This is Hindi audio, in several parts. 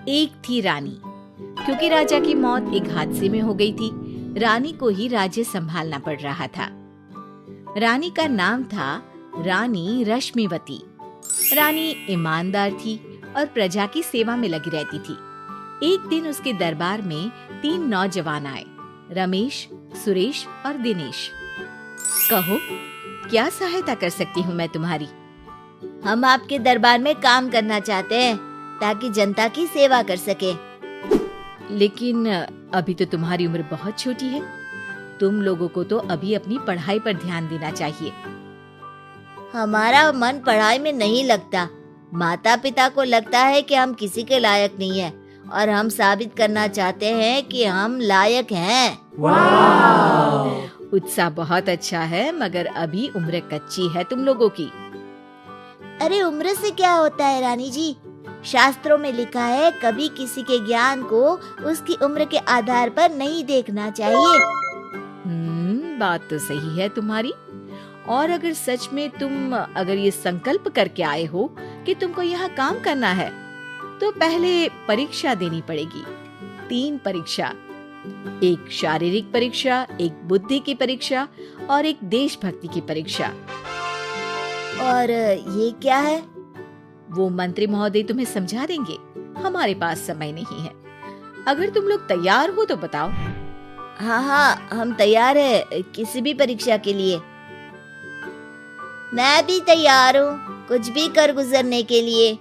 एक थी रानी। क्योंकि राजा की मौत एक हादसे में हो गई थी, रानी को ही राज्य संभालना पड़ रहा था। रानी का नाम था रानी रश्मिवती। रानी ईमानदार थी और प्रजा की सेवा में लगी रहती थी। एक दिन उसके दरबार में 3 नौजवान आए, रमेश, सुरेश और दिनेश। कहो, क्या सहायता कर सकती हूँ मैं तुम्हारी? हम आपके दरबार में काम करना चाहते हैं ताकि जनता की सेवा कर सके। लेकिन अभी तो तुम्हारी उम्र बहुत छोटी है। तुम लोगों को तो अभी अपनी पढ़ाई पर ध्यान देना चाहिए। हमारा मन पढ़ाई में नहीं लगता। माता पिता को लगता है कि हम किसी के लायक नहीं है और हम साबित करना चाहते हैं कि हम लायक हैं। उत्साह बहुत अच्छा है, मगर अभी उम्र कच्ची है तुम लोगों की। अरे उम्र से क्या होता है रानी जी? शास्त्रों में लिखा है कभी किसी के ज्ञान को उसकी उम्र के आधार पर नहीं देखना चाहिए। बात तो सही है तुम्हारी। और अगर सच में तुम ये संकल्प करके आए हो कि तुमको यहाँ काम करना है, तो पहले परीक्षा देनी पड़ेगी। 3 परीक्षा, एक शारीरिक परीक्षा, एक बुद्धि की परीक्षा और एक देशभक्ति की परीक्षा। और ये क्या है? वो मंत्री महोदय तुम्हें समझा देंगे। हमारे पास समय नहीं है। अगर तुम लोग तैयार हो तो बताओ। हाँ, हम तैयार है किसी भी परीक्षा के लिए। मैं भी तैयार हूँ कुछ भी कर गुजरने के लिए।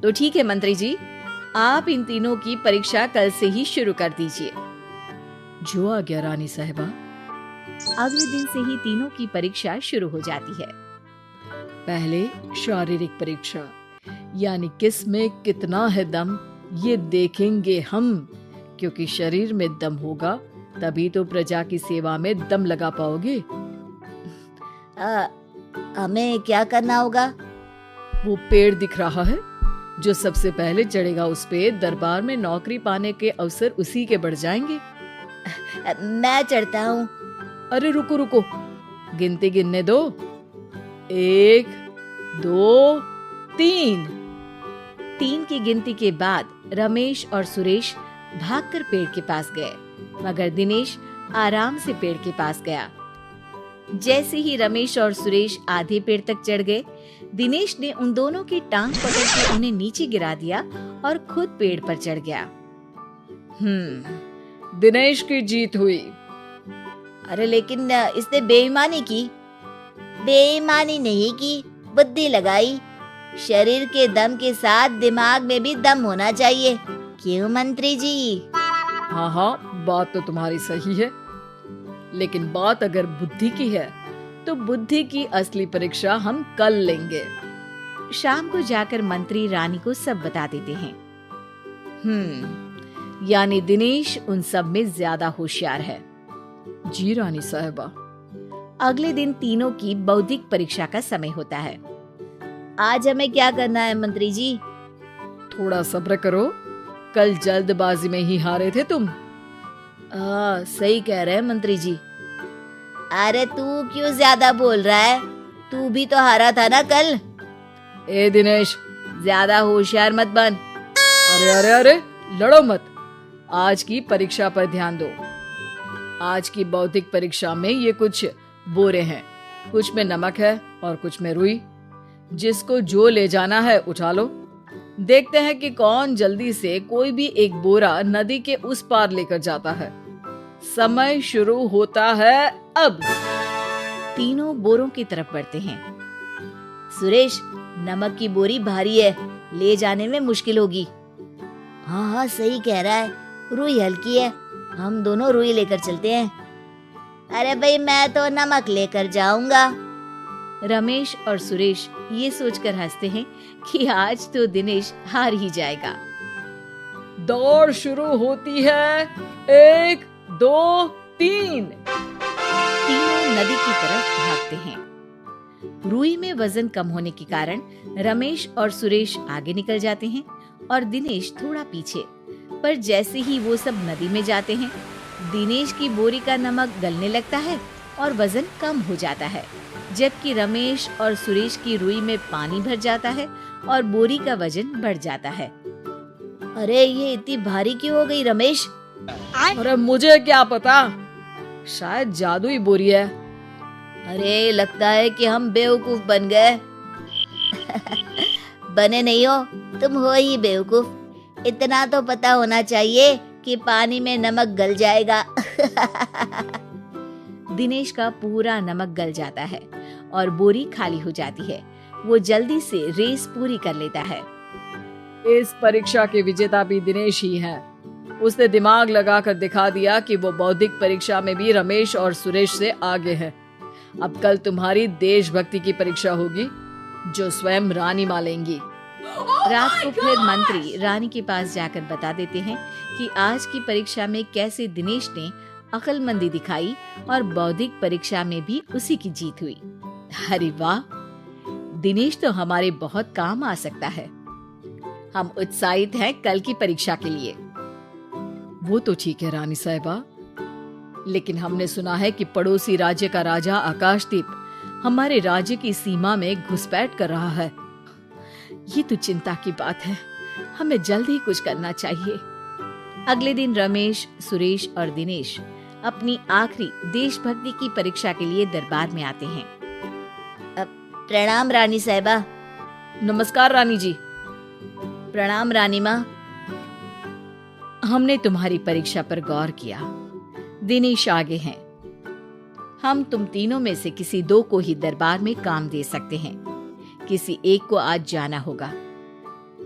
तो ठीक है मंत्री जी, आप इन तीनों की परीक्षा कल से ही शुरू कर दीजिए। जो आ गया रानी साहिबा। अगले दिन से ही तीनों की परीक्षा शुरू हो जाती है। पहले शारीरिक परीक्षा, यानी किस में कितना है दम, ये देखेंगे हम। क्योंकि शरीर में दम होगा तभी तो प्रजा की सेवा में दम लगा पाओगे। हमें क्या करना होगा? वो पेड़ दिख रहा है, जो सबसे पहले चढ़ेगा उस पे दरबार में नौकरी पाने के अवसर उसी के बढ़ जाएंगे। मैं चढ़ता हूँ। अरे रुको रुको, गिनती गिनने दो। 1, 2, 3। 3 की गिनती के बाद रमेश और सुरेश भागकर पेड़ के पास गए, मगर दिनेश आराम से पेड़ के पास गया। जैसे ही रमेश और सुरेश आधे पेड़ तक चढ़ गए, दिनेश ने उन दोनों की टांग पकड़ के उन्हें नीचे गिरा दिया और खुद पेड़ पर चढ़ गया। दिनेश की जीत हुई। अरे लेकिन इसने बेईमानी की। बेईमानी नहीं की, बुद्धि लगाई। शरीर के दम के साथ दिमाग में भी दम होना चाहिए। क्यों मंत्री जी? हाँ, बात तो तुम्हारी सही है। लेकिन बात अगर बुद्धि की है तो बुद्धि की असली परीक्षा हम कल लेंगे। शाम को जाकर मंत्री रानी को सब बता देते हैं। यानी दिनेश उन सब में ज्यादा होशियार है। जी रानी साहिबा। अगले दिन तीनों की बौद्धिक परीक्षा का समय होता है। आज हमें क्या करना है मंत्री जी? थोड़ा सब्र करो, कल जल्दबाजी में ही हारे थे तुम। सही कह रहे हैं मंत्री जी। अरे तू क्यों ज्यादा बोल रहा है? तू भी तो हारा था ना कल। ए दिनेश, ज्यादा होशियार मत बन। अरे अरे अरे, लड़ो मत। आज की परीक्षा पर ध्यान दो। आज की बौद्धिक परीक्षा में ये कुछ बोरे हैं, कुछ में नमक है और कुछ में रुई। जिसको जो ले जाना है उठा लो। देखते हैं कि कौन जल्दी से कोई भी एक बोरा नदी के उस पार लेकर जाता है। समय शुरू होता है अब। तीनों बोरों की तरफ बढ़ते हैं। सुरेश, नमक की बोरी भारी है, ले जाने में मुश्किल होगी। हाँ, सही कह रहा है। रुई हल्की है, हम दोनों रुई लेकर चलते हैं। अरे भाई, मैं तो नमक लेकर जाऊंगा। रमेश और सुरेश ये सोचकर हंसते हैं कि आज तो दिनेश हार ही जाएगा। दौड़ शुरू होती है। 1, 2, 3। तीनों नदी की तरफ भागते हैं। रुई में वजन कम होने के कारण रमेश और सुरेश आगे निकल जाते हैं और दिनेश थोड़ा पीछे। पर जैसे ही वो सब नदी में जाते हैं, दिनेश की बोरी का नमक गलने लगता है और वजन कम हो जाता है, जबकि रमेश और सुरेश की रुई में पानी भर जाता है और बोरी का वजन बढ़ जाता है। अरे ये इतनी भारी क्यों हो गई रमेश? अरे मुझे क्या पता, शायद जादुई बोरी है। अरे लगता है कि हम बेवकूफ बन गए। बने नहीं हो, तुम हो ही बेवकूफ। इतना तो पता होना चाहिए कि पानी में नमक गल जाएगा। दिनेश का पूरा नमक गल जाता है और बोरी खाली हो जाती है। वो जल्दी से रेस पूरी कर लेता है। इस परीक्षा के विजेता भी दिनेश ही है। उसने दिमाग लगाकर दिखा दिया कि वो बौद्धिक परीक्षा में भी रमेश और सुरेश से आगे है। अब कल तुम्हारी देशभक्ति की परीक्षा होगी, जो स्वयं रानी माँ लेंगी। रात को फिर मंत्री रानी के पास जाकर बता देते हैं कि आज की परीक्षा में कैसे दिनेश ने अक्लमंदी दिखाई और बौद्धिक परीक्षा में भी उसी की जीत हुई। अरे वाह, दिनेश तो हमारे बहुत काम आ सकता है। हम उत्साहित हैं कल की परीक्षा के लिए। वो तो ठीक है रानी साहिबा, लेकिन हमने सुना है कि पड़ोसी राज्य का राजा आकाशदीप हमारे राज्य की सीमा में घुसपैठ कर रहा है। ये तो चिंता की बात है, हमें जल्द ही कुछ करना चाहिए। अगले दिन रमेश, सुरेश और दिनेश अपनी आखिरी देशभक्ति की परीक्षा के लिए दरबार में आते हैं। प्रणाम रानी साहिबा। नमस्कार रानी जी। प्रणाम रानी माँ। हमने तुम्हारी परीक्षा पर गौर किया। दिनेश आगे हैं। हम तुम तीनों में से किसी दो को ही दरबार में काम दे सकते हैं। किसी एक को आज जाना होगा।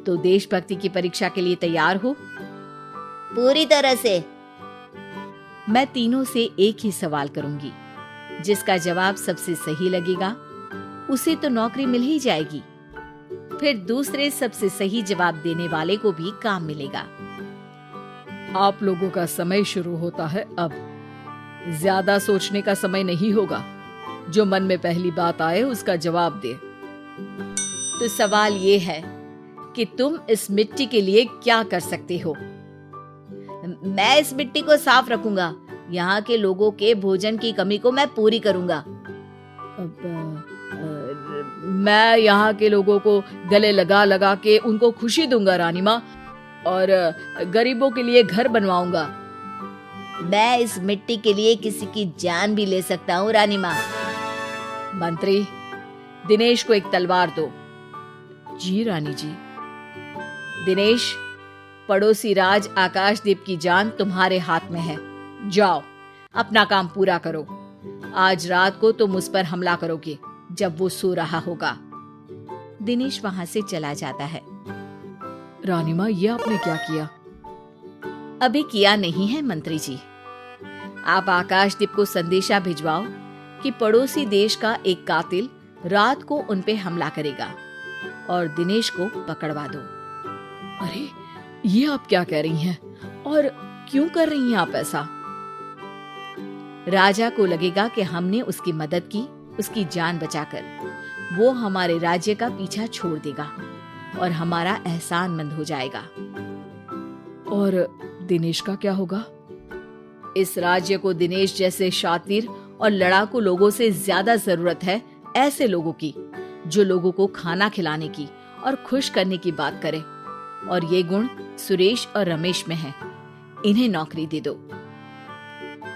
तो देशभक्ति की परीक्षा के लिए तैयार हो? पूरी तरह से। मैं तीनों से एक ही सवाल करूंगी। जिसका जवाब सबसे सही लगेगा उसे तो नौकरी मिल ही जाएगी। फिर दूसरे सबसे सही जवाब देने वाले को भी काम मिलेगा। आप लोगों का समय शुरू होता है अब। ज्यादा सोचने का समय नहीं होगा। जो मन में पहली बात आए उसका जवाब दे। तो सवाल ये है कि तुम इस मिट्टी के लिए क्या कर सकते हो? मैं इस मिट्टी को साफ रखूंगा। यहाँ के लोगों के भोजन की कमी को मैं पूरी करूंगा। मैं यहाँ के लोगों को गले लगा लगा के उनको खुशी दूंगा रानी माँ, और गरीबों के लिए घर बनवाऊंगा। मैं इस मिट्टी के लिए किसी की जान भी ले सकता हूँ रानी माँ। मंत्री, दिनेश को एक तलवार दो। जी रानी जी। दिनेश, पड़ोसी राज आकाशदीप की जान तुम्हारे हाथ में है। जाओ, अपना काम पूरा करो। आज रात को तुम उस पर हमला करोगे जब वो सो रहा होगा। दिनेश वहां से चला जाता है। रानी माँ, ये आपने क्या किया? अभी किया नहीं है मंत्री जी। आप आकाशदीप को संदेशा भिजवाओ कि पड़ोसी देश का एक कातिल रात को उन पे हमला करेगा और दिनेश को पकड़वा दो। अरे, ये आप क्या कह रही हैं? और क्यों कर रही हैं आप ऐसा? राजा को लगेगा कि हमने उसकी मदद की, उसकी जान बचाकर। वो हमारे राज्य का पीछा छोड़ देगा और हमारा एहसानमंद हो जाएगा। और दिनेश का क्या होगा? इस राज्य को दिनेश जैसे शातिर और लड़ाकू लोगों से ज्यादा जरूरत है ऐसे लोगों की, जो लोगों को खाना खिलाने की और खुश करने की बात करे। और ये गुण सुरेश और रमेश में है। इन्हें नौकरी दे दो।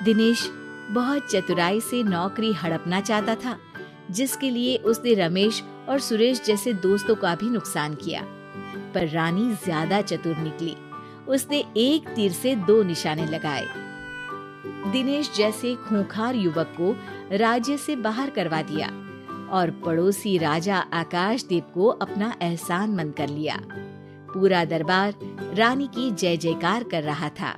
दिनेश बहुत चतुराई से नौकरी हड़पना चाहता था, जिसके लिए उसने रमेश और सुरेश जैसे दोस्तों का भी नुकसान किया। पर रानी ज्यादा चतुर निकली। उसने एक तीर से दो निशाने लगाए। दिनेश जैसे खूंखार युवक को राज्य से बाहर करवा दिया और पड़ोसी राजा आकाशदीप को अपना एहसानमंद कर लिया। पूरा दरबार रानी की जय जयकार कर रहा था।